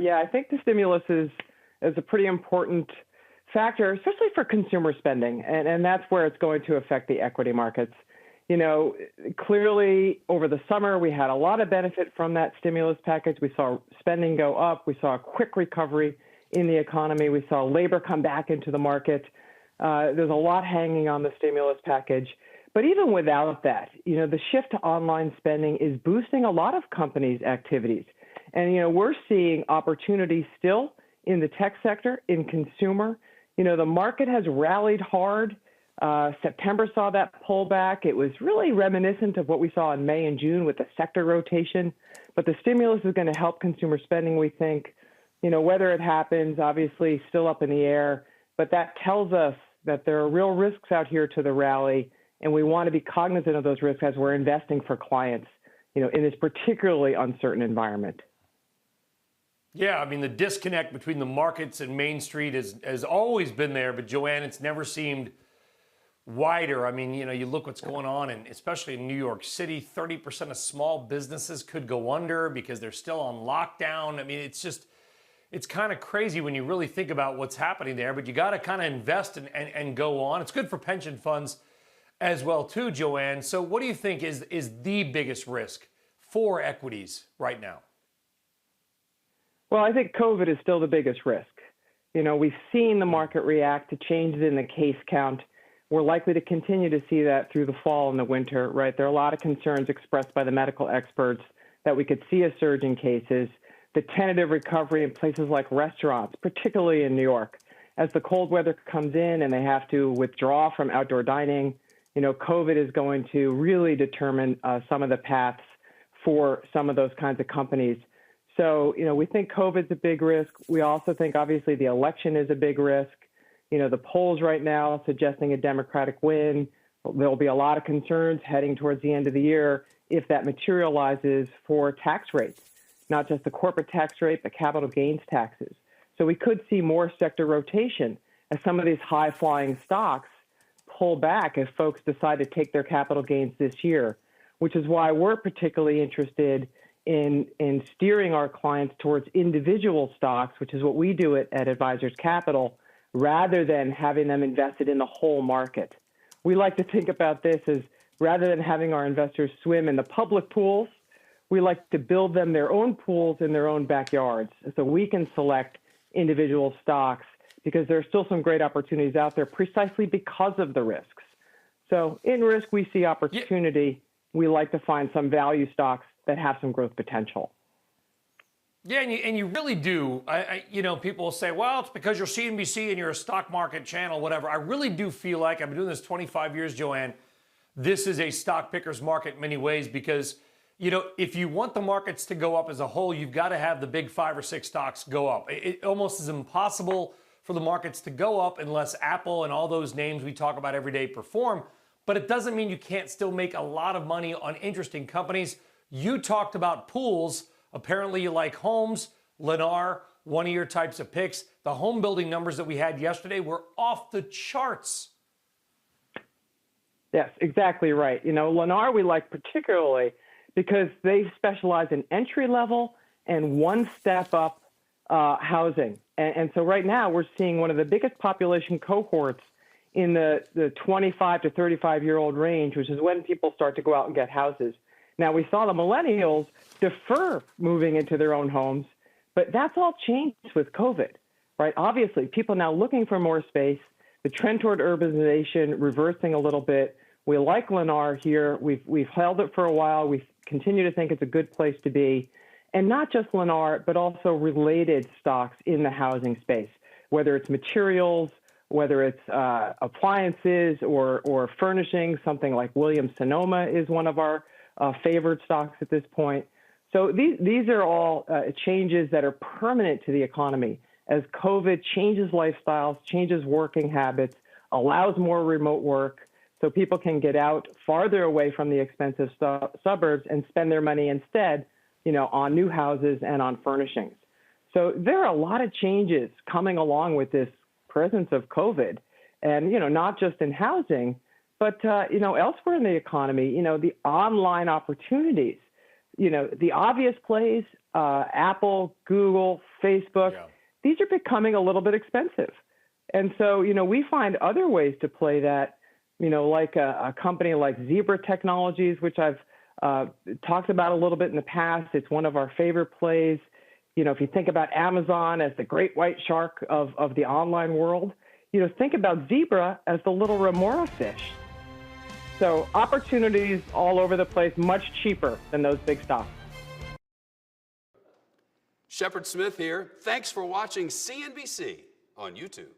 Yeah, I think the stimulus is a pretty important factor, especially for consumer spending, and that's where it's going to affect the equity markets. You know, clearly over the summer, we had a lot of benefit from that stimulus package. We saw spending go up. We saw a quick recovery in the economy. We saw labor come back into the market. There's a lot hanging on the stimulus package. But even without that, you know, the shift to online spending is boosting a lot of companies' activities. And, you know, we're seeing opportunities still in the tech sector, in consumer. You know, the market has rallied hard. September saw that pullback. It was really reminiscent of what we saw in May and June with the sector rotation. But the stimulus is going to help consumer spending, we think. You know, whether it happens, obviously still up in the air. But that tells us that there are real risks out here to the rally, and we want to be cognizant of those risks as we're investing for clients, you know, in this particularly uncertain environment. Yeah, I mean, the disconnect between the markets and Main Street has always been there, but Joanne, it's never seemed wider. I mean, you know, you look what's going on, and especially in New York City, 30% of small businesses could go under because they're still on lockdown. I mean, it's kind of crazy when you really think about what's happening there, but you got to kind of invest and go on. It's good for pension funds as well, too, Joanne. So what do you think is the biggest risk for equities right now? Well, I think COVID is still the biggest risk. You know, we've seen the market react to changes in the case count. We're likely to continue to see that through the fall and the winter, right? There are a lot of concerns expressed by the medical experts that we could see a surge in cases. The tentative recovery in places like restaurants, particularly in New York, as the cold weather comes in and they have to withdraw from outdoor dining, you know, COVID is going to really determine some of the paths for some of those kinds of companies. So, you know, we think COVID's a big risk. We also think, obviously, the election is a big risk. You know, the polls right now suggesting a Democratic win. There'll be a lot of concerns heading towards the end of the year if that materializes for tax rates, not just the corporate tax rate, but capital gains taxes. So we could see more sector rotation as some of these high-flying stocks pull back if folks decide to take their capital gains this year, which is why we're particularly interested in steering our clients towards individual stocks, which is what we do at Advisors Capital, rather than having them invested in the whole market. We like to think about this as rather than having our investors swim in the public pools, we like to build them their own pools in their own backyards so we can select individual stocks because there are still some great opportunities out there precisely because of the risks. So in risk, we see opportunity. We like to find some value stocks that have some growth potential. Yeah, and you really do. You know, people will say, well, it's because you're CNBC and you're a stock market channel, whatever. I really do feel like, I've been doing this 25 years, Joanne, this is a stock picker's market in many ways because, you know, if you want the markets to go up as a whole, you've got to have the big 5 or 6 stocks go up. It almost is impossible for the markets to go up unless Apple and all those names we talk about every day perform. But it doesn't mean you can't still make a lot of money on interesting companies. You talked about pools. Apparently you like homes. Lennar, one of your types of picks. The home building numbers that we had yesterday were off the charts. Yes, exactly right. You know, Lennar we like particularly because they specialize in entry level and one step up housing. And so right now we're seeing one of the biggest population cohorts in the 25 to 35-year-old range, which is when people start to go out and get houses. Now, we saw the millennials defer moving into their own homes, but that's all changed with COVID, right? Obviously, people now looking for more space, the trend toward urbanization reversing a little bit. We like Lennar here. We've held it for a while. We continue to think it's a good place to be. And not just Lennar, but also related stocks in the housing space, whether it's materials, whether it's appliances or furnishings. Something like Williams-Sonoma is one of our favored stocks at this point. So these are all changes that are permanent to the economy as COVID changes lifestyles, changes working habits, allows more remote work so people can get out farther away from the expensive suburbs and spend their money instead, you know, on new houses and on furnishings. So there are a lot of changes coming along with this presence of COVID and, you know, not just in housing, but, you know, elsewhere in the economy, you know, the online opportunities, you know, the obvious plays, Apple, Google, Facebook, Yeah. these are becoming a little bit expensive. And so, we find other ways to play that, like a company like Zebra Technologies, which I've talked about a little bit in the past. It's one of our favorite plays. If you think about Amazon as the great white shark of the online world, think about Zebra as the little remora fish. So opportunities all over the place, much cheaper than those big stocks. Shepard Smith here. Thanks for watching CNBC on YouTube.